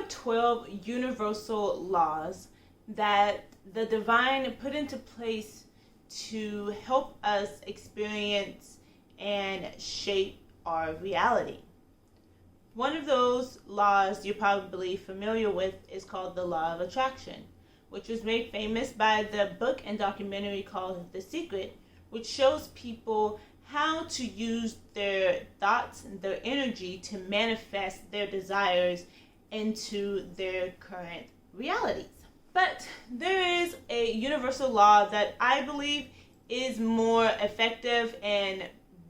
12 universal laws that the divine put into place to help us experience and shape our reality. One of those laws you're probably familiar with is called the Law of Attraction, which was made famous by the book and documentary called The Secret, which shows people how to use their thoughts and their energy to manifest their desires into their current realities. But there is a universal law that I believe is more effective and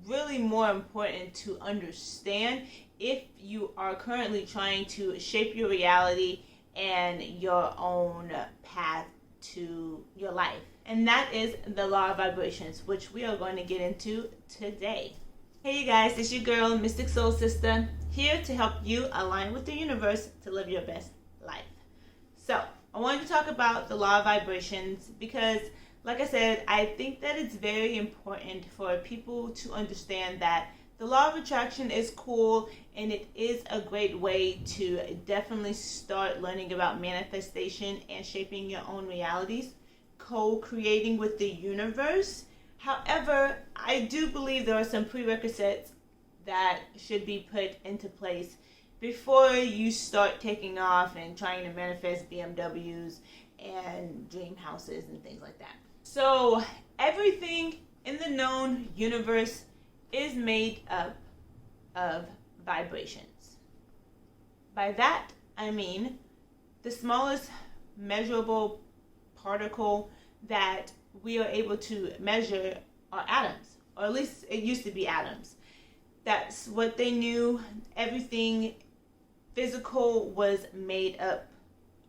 really more important to understand if you are currently trying to shape your reality and your own path to your life. And that is the law of vibrations, which we are going to get into today. Hey you guys, it's your girl, Mystic SoulSista, here to help you align with the universe to live your best life. So, I wanted to talk about the law of vibrations because, like I said, I think that it's very important for people to understand that the law of attraction is cool and it is a great way to definitely start learning about manifestation and shaping your own realities, co-creating with the universe. However, I do believe there are some prerequisites that should be put into place before you start taking off and trying to manifest BMWs and dream houses and things like that. So everything in the known universe is made up of vibrations. By that, I mean the smallest measurable particle that we are able to measure are atoms, or at least it used to be atoms. That's what they knew everything physical was made up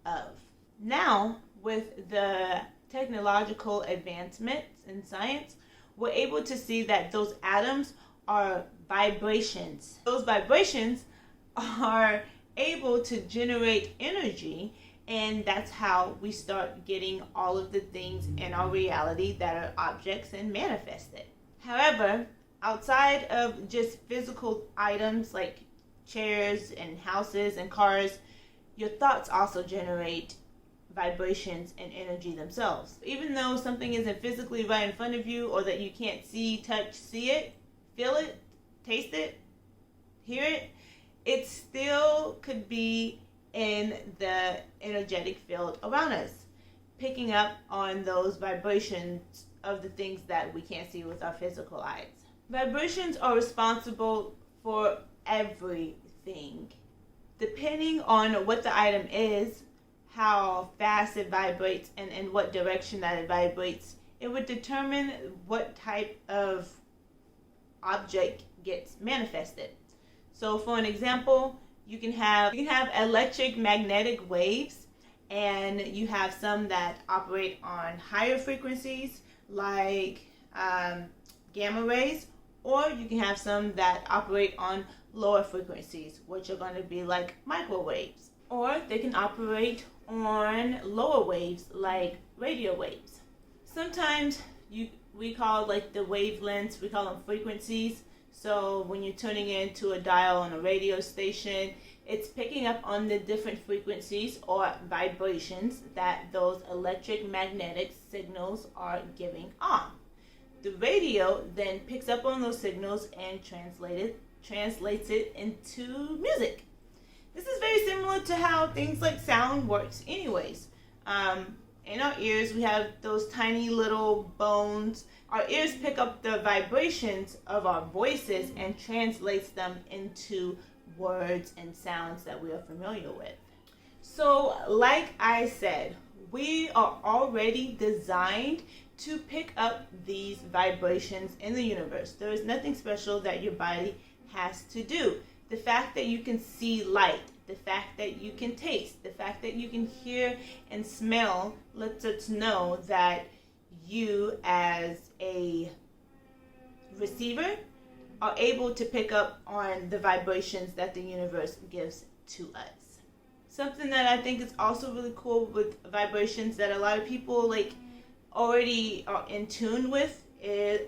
of. Now, with the technological advancements in science, we're able to see that those atoms are vibrations. Those vibrations are able to generate energy, and that's how we start getting all of the things in our reality that are objects and manifested. However, outside of just physical items like chairs and houses and cars, your thoughts also generate vibrations and energy themselves. Even though something isn't physically right in front of you, or that you can't see, touch, see it, feel it, taste it, hear it, it still could be in the energetic field around us, picking up on those vibrations of the things that we can't see with our physical eyes. Vibrations are responsible for everything. Depending on what the item is, how fast it vibrates, and in what direction that it vibrates, it would determine what type of object gets manifested. So for an example, you can have electric magnetic waves, and you have some that operate on higher frequencies like gamma rays, or you can have some that operate on lower frequencies, which are going to be like microwaves, or they can operate on lower waves like radio waves. Sometimes we call like the wavelengths, we call them frequencies. So when you're tuning into a dial on a radio station, it's picking up on the different frequencies or vibrations that those electric magnetic signals are giving off. The radio then picks up on those signals and translates it into music. This is very similar to how things like sound works anyways. In our ears, we have those tiny little bones. Our ears pick up the vibrations of our voices and translates them into words and sounds that we are familiar with. So, like I said, we are already designed to pick up these vibrations in the universe. There is nothing special that your body has to do. The fact that you can see light, the fact that you can taste, the fact that you can hear and smell lets us know that you as a receiver are able to pick up on the vibrations that the universe gives to us. Something that I think is also really cool with vibrations that a lot of people already are in tune with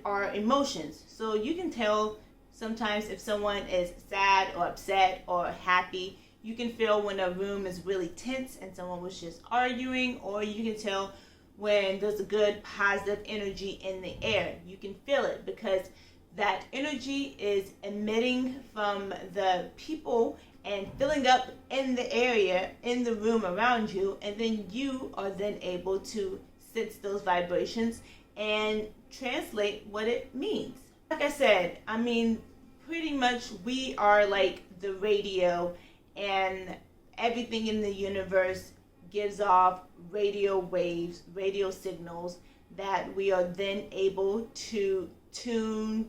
are emotions. So you can tell sometimes if someone is sad or upset or happy You can feel when a room is really tense and someone was just arguing, or you can tell when there's a good positive energy in the air. You can feel it because that energy is emitting from the people and filling up in the area, in the room around you, and then you are then able to sense those vibrations and translate what it means. Like I said, I mean, pretty much we are like the radio, and everything in the universe gives off radio waves, radio signals that we are then able to tune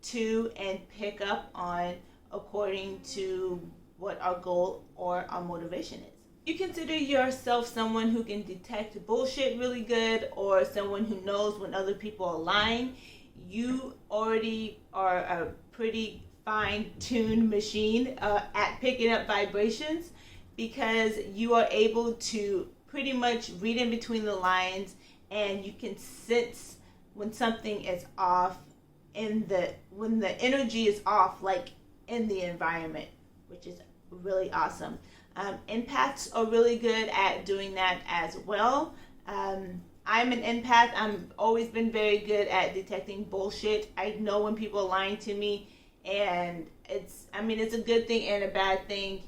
to and pick up on according to what our goal or our motivation is. You consider yourself someone who can detect bullshit really good, or someone who knows when other people are lying. You already are a pretty fine-tuned machine at picking up vibrations, because you are able to pretty much read in between the lines, and you can sense when something is off when the energy is off, like in the environment, which is really awesome. Empaths are really good at doing that as well. I'm an empath. I've always been very good at detecting bullshit. I know when people are lying to me, and it's a good thing and a bad thing.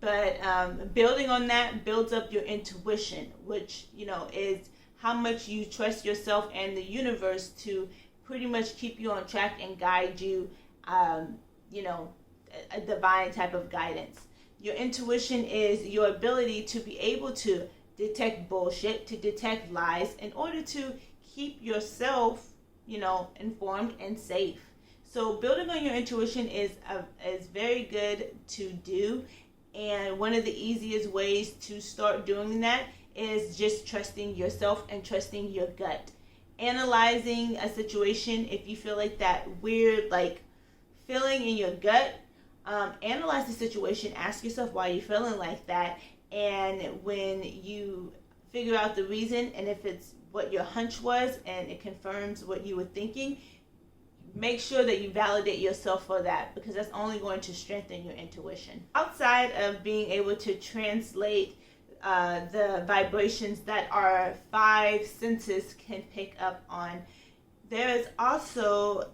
But building on that builds up your intuition, which, is how much you trust yourself and the universe to pretty much keep you on track and guide you, a divine type of guidance. Your intuition is your ability to be able to detect bullshit, to detect lies, in order to keep yourself, informed and safe. So building on your intuition is very good to do. And one of the easiest ways to start doing that is just trusting yourself and trusting your gut. Analyzing a situation, if you feel like that weird, feeling in your gut, analyze the situation, ask yourself why you're feeling like that, and when you figure out the reason, and if it's what your hunch was and it confirms what you were thinking, make sure that you validate yourself for that, because that's only going to strengthen your intuition. Outside of being able to translate the vibrations that our 5 senses can pick up on, there is also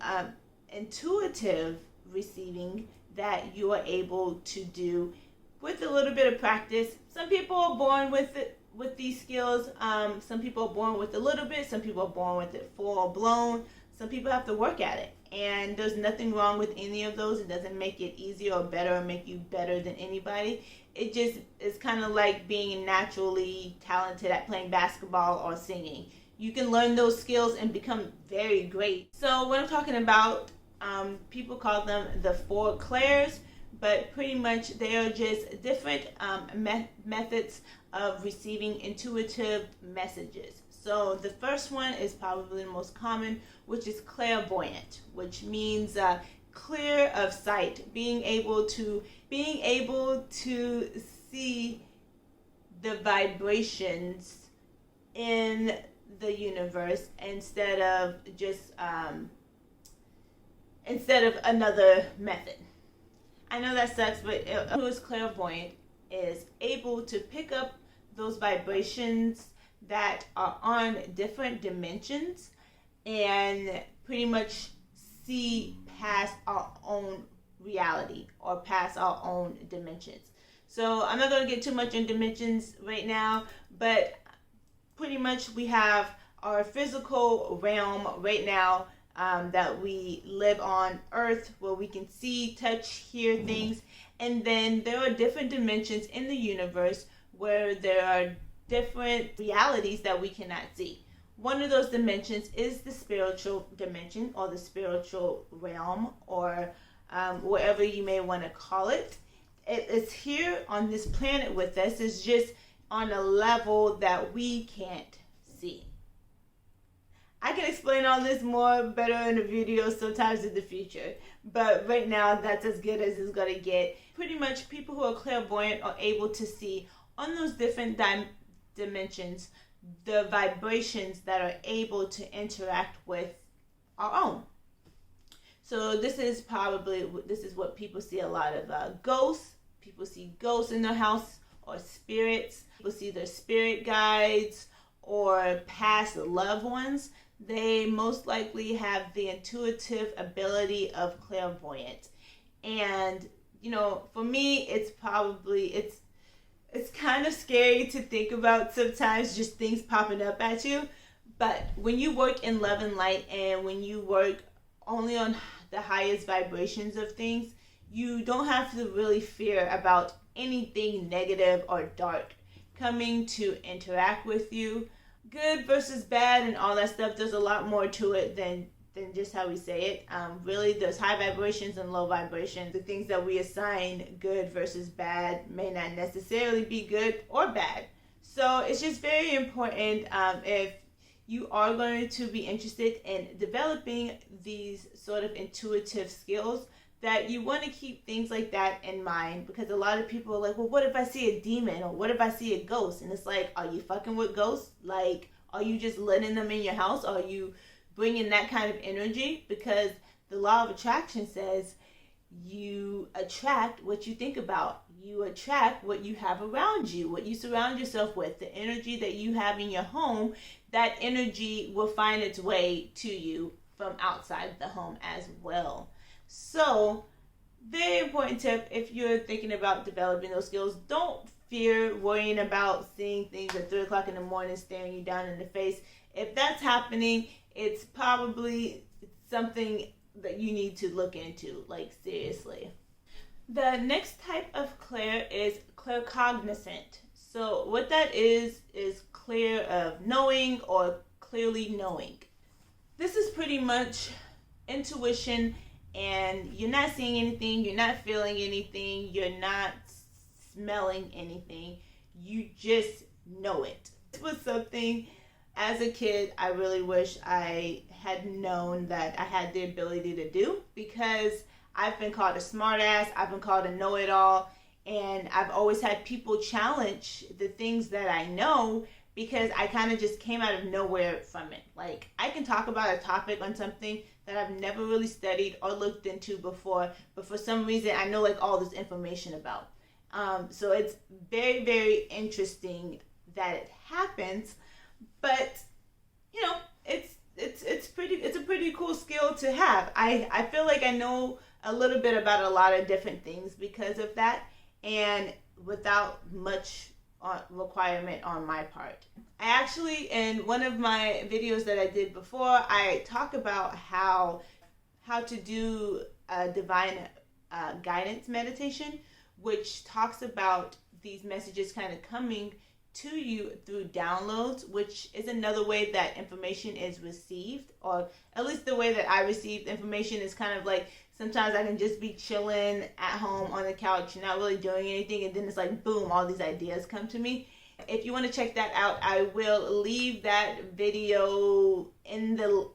intuitive receiving that you are able to do with a little bit of practice. Some people are born with these skills. Some people are born with a little bit. Some people are born with it full blown. Some people have to work at it. And there's nothing wrong with any of those. It doesn't make it easier or better or make you better than anybody. It just is kind of like being naturally talented at playing basketball or singing. You can learn those skills and become very great. So what I'm talking about, people call them the 4 clairs, but pretty much they are just different methods of receiving intuitive messages. So the first one is probably the most common, which is clairvoyant, which means clear of sight, being able to see the vibrations in the universe instead of another method. I know that sucks, but who is clairvoyant is able to pick up those vibrations that are on different dimensions and pretty much see past our own reality or past our own dimensions. So I'm not going to get too much in dimensions right now, but pretty much we have our physical realm right now that we live on Earth, where we can see, touch, hear things. And then there are different dimensions in the universe where there are different realities that we cannot see. One of those dimensions is the spiritual dimension, or the spiritual realm, or whatever you may want to call it. It is here on this planet with us. It's just on a level that we can't see. I can explain all this more better in a video sometimes in the future, but right now that's as good as it's going to get. Pretty much people who are clairvoyant are able to see on those different dimensions the vibrations that are able to interact with our own. So this is what people see a lot of ghosts people see ghosts in their house or spirits, people see their spirit guides or past loved ones, they most likely have the intuitive ability of clairvoyance. And, you know, for me, it's kind of scary to think about sometimes, just things popping up at you. But when you work in love and light, and when you work only on the highest vibrations of things, you don't have to really fear about anything negative or dark coming to interact with you. Good versus bad and all that stuff, there's a lot more to it than just how we say it. Really, there's high vibrations and low vibrations. The things that we assign good versus bad may not necessarily be good or bad. So it's just very important, if you are going to be interested in developing these sort of intuitive skills, that you want to keep things like that in mind, because a lot of people are like, well, what if I see a demon, or what if I see a ghost? And it's like, are you fucking with ghosts? Like, are you just letting them in your house? Are you bringing that kind of energy? Because the law of attraction says you attract what you think about. You attract what you have around you, what you surround yourself with. The energy that you have in your home, that energy will find its way to you from outside the home as well. So, very important tip, if you're thinking about developing those skills, don't fear worrying about seeing things at 3 o'clock in the morning staring you down in the face. If that's happening, it's probably something that you need to look into, like seriously. The next type of clair is claircognizant. So what that is clear of knowing or clearly knowing. This is pretty much intuition, and you're not seeing anything, you're not feeling anything, you're not smelling anything, you just know it. This was something as a kid I really wish I had known that I had the ability to do, because I've been called a smartass, I've been called a know-it-all, and I've always had people challenge the things that I know, because I kind of just came out of nowhere from it. Like, I can talk about a topic on something that I've never really studied or looked into before, but for some reason I know like all this information about. So it's very, very interesting that it happens, but you know, it's a pretty cool skill to have. I feel like I know a little bit about a lot of different things because of that, and without much requirement on my part. I actually, in one of my videos that I did before, I talk about how to do a divine guidance meditation, which talks about these messages kind of coming to you through downloads, which is another way that information is received, or at least the way that I received information is kind of like, sometimes I can just be chilling at home on the couch, not really doing anything, and then it's like, boom, all these ideas come to me. If you want to check that out, I will leave that video in the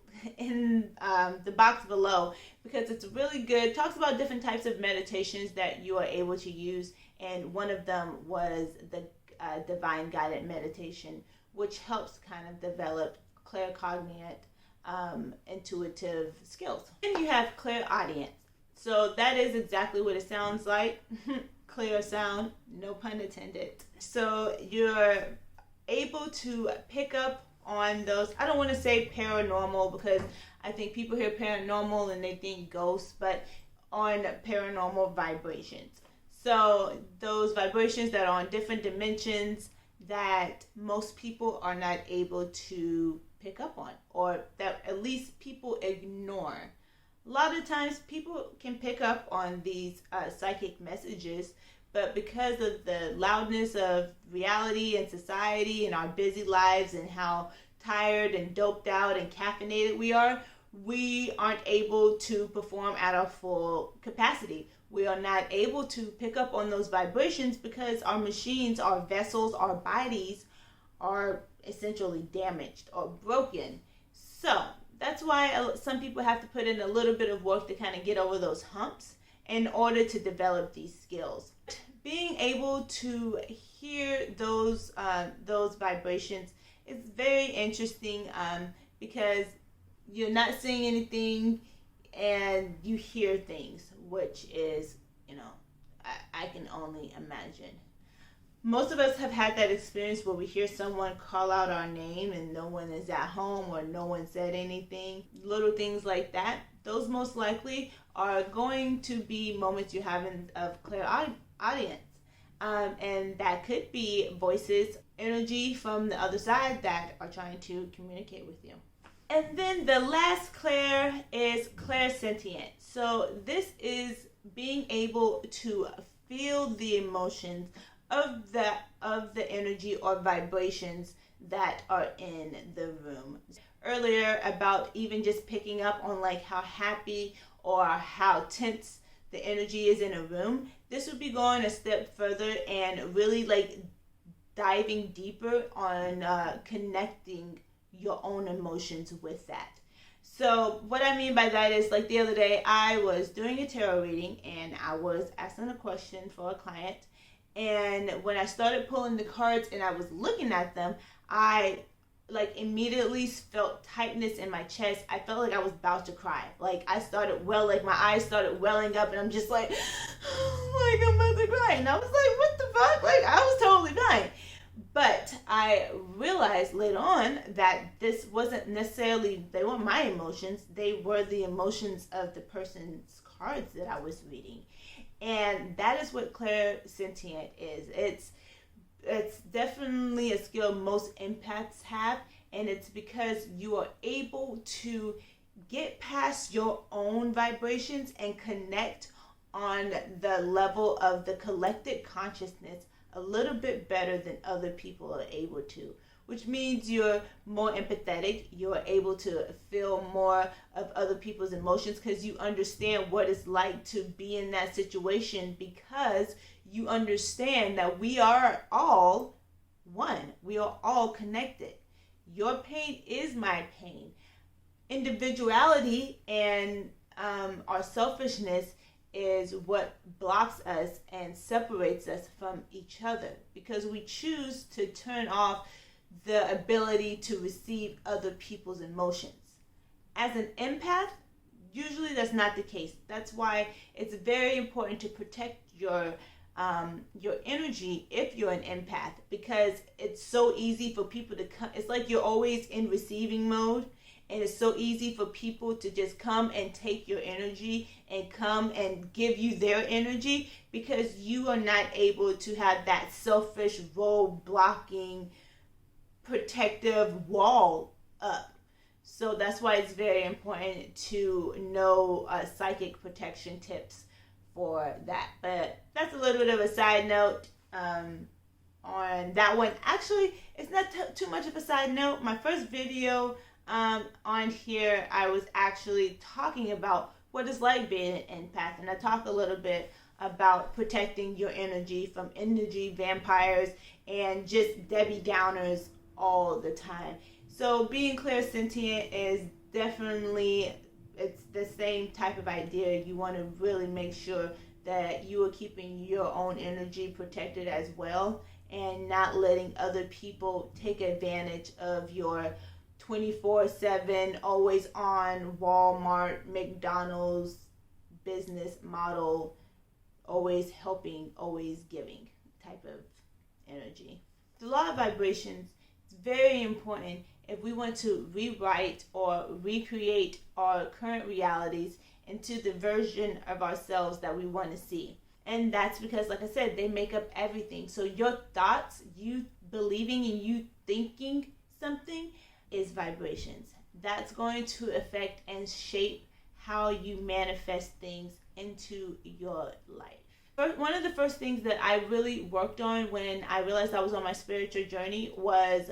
box below, because it's really good. It talks about different types of meditations that you are able to use, and one of them was the divine guided meditation, which helps kind of develop claircognizant intuitive skills. And you have clairaudience. So that is exactly what it sounds like. Clear sound, no pun intended. So you're able to pick up on those, I don't want to say paranormal, because I think people hear paranormal and they think ghosts, but on paranormal vibrations. So those vibrations that are on different dimensions that most people are not able to pick up on, or that at least people ignore. A lot of times people can pick up on these psychic messages, but because of the loudness of reality and society and our busy lives and how tired and doped out and caffeinated we aren't able to perform at our full capacity. We are not able to pick up on those vibrations because our machines, our vessels, our bodies are essentially damaged or broken. So that's why some people have to put in a little bit of work to kind of get over those humps in order to develop these skills. Being able to hear those vibrations is very interesting, because you're not seeing anything and you hear things, which is, I can only imagine. Most of us have had that experience where we hear someone call out our name and no one is at home or no one said anything. Little things like that. Those most likely are going to be moments you're having of clairaudience. And that could be voices, energy from the other side that are trying to communicate with you. And then the last clair is clairsentience. So this is being able to feel the emotions of the energy or vibrations that are in the room. Earlier about even just picking up on like how happy or how tense the energy is in a room. This would be going a step further and really like diving deeper on connecting your own emotions with that. So what I mean by that is, like the other day I was doing a tarot reading and I was asking a question for a client, and when I started pulling the cards and I was looking at them, I like immediately felt tightness in my chest. I felt like I was about to cry. Like I started like my eyes started welling up and I'm just like, oh, like I'm about to cry. And I was like, what the fuck? Like I was totally fine. But I realized later on that this wasn't necessarily, they weren't my emotions. They were the emotions of the person's cards that I was reading. And that is what clairsentient is. It's definitely a skill most empaths have, and it's because you are able to get past your own vibrations and connect on the level of the collective consciousness a little bit better than other people are able to, which means you're more empathetic. You're able to feel more of other people's emotions because you understand what it's like to be in that situation, because you understand that we are all one. We are all connected. Your pain is my pain. Individuality and our selfishness is what blocks us and separates us from each other, because we choose to turn off the ability to receive other people's emotions. As an empath, usually that's not the case. That's why it's very important to protect your energy if you're an empath, because it's so easy for people to come. It's like you're always in receiving mode, and it's so easy for people to just come and take your energy and come and give you their energy, because you are not able to have that selfish role blocking protective wall up. So that's why it's very important to know psychic protection tips for that. But that's a little bit of a side note on that one. Actually, it's not too much of a side note. My first video on here, I was actually talking about what it's like being an empath, and I talk a little bit about protecting your energy from energy vampires and just Debbie Downers all the time. So being clairsentient is definitely, it's the same type of idea. You want to really make sure that you are keeping your own energy protected as well, and not letting other people take advantage of your 24/7 always on Walmart, McDonald's business model, always helping, always giving type of energy. The law of vibrations is very important if we want to rewrite or recreate our current realities into the version of ourselves that we want to see. And that's because, like I said, they make up everything. So your thoughts, you believing and you thinking something, is vibrations. That's going to affect and shape how you manifest things into your life. One of the first things that I really worked on when I realized I was on my spiritual journey was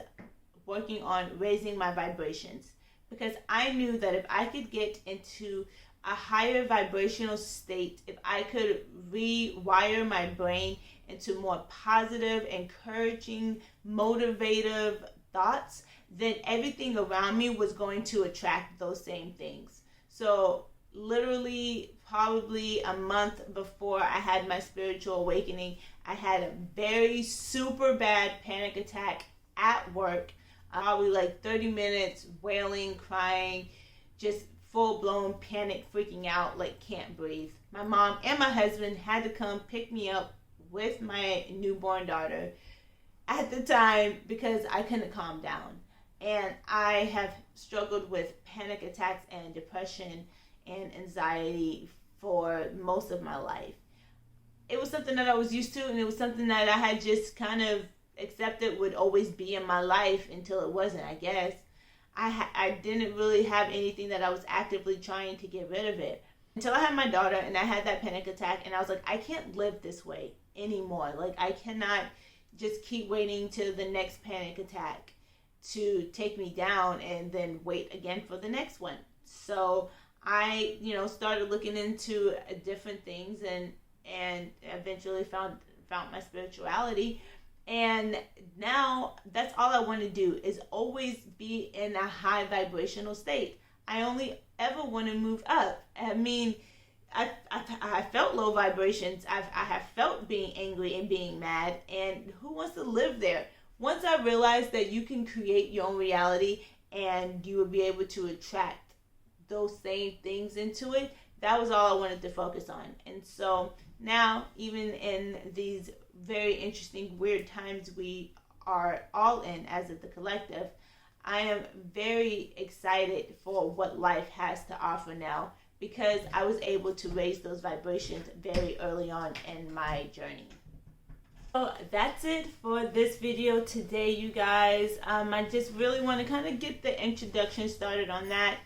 working on raising my vibrations, because I knew that if I could get into a higher vibrational state, if I could rewire my brain into more positive, encouraging, motivative thoughts, then everything around me was going to attract those same things. So literally probably a month before I had my spiritual awakening, I had a very super bad panic attack at work. Probably like 30 minutes wailing, crying, just full-blown panic, freaking out, like can't breathe. my mom and my husband had to come pick me up with my newborn daughter at the time because I couldn't calm down. And I have struggled with panic attacks and depression and anxiety for most of my life. It was something that I was used to, and it was something that I had just kind of accepted would always be in my life until it wasn't, I guess. I didn't really have anything that I was actively trying to get rid of it. Until I had my daughter and I had that panic attack, and I was like, I can't live this way anymore. Like, I cannot just keep waiting till the next panic attack to take me down and then wait again for the next one. So I, started looking into different things and eventually found my spirituality. And now that's all I want to do, is always be in a high vibrational state. I only ever want to move up. I mean, I felt low vibrations. I have felt being angry and being mad. And who wants to live there? Once I realized that you can create your own reality and you will be able to attract those same things into it, that was all I wanted to focus on. And so now, even in these very interesting, weird times we are all in as the collective, I am very excited for what life has to offer now, because I was able to raise those vibrations very early on in my journey. So that's it for this video today, you guys. I just really want to kind of get the introduction started on that.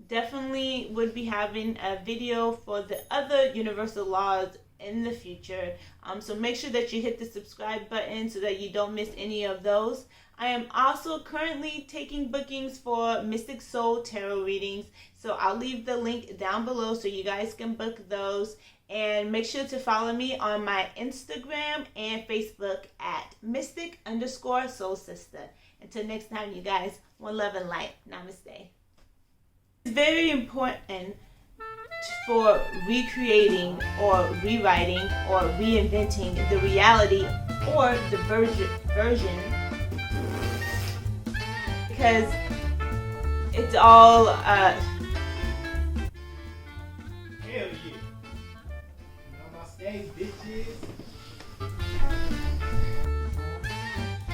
Definitely would be having a video for the other universal laws in the future. So make sure that you hit the subscribe button so that you don't miss any of those. I am also currently taking bookings for Mystic Soul Tarot readings. So I'll leave the link down below so you guys can book those. And make sure to follow me on my Instagram and Facebook at mystic_SoulSista. Until next time, you guys, one love and light. Namaste. It's very important for recreating or rewriting or reinventing the reality or the version, because it's all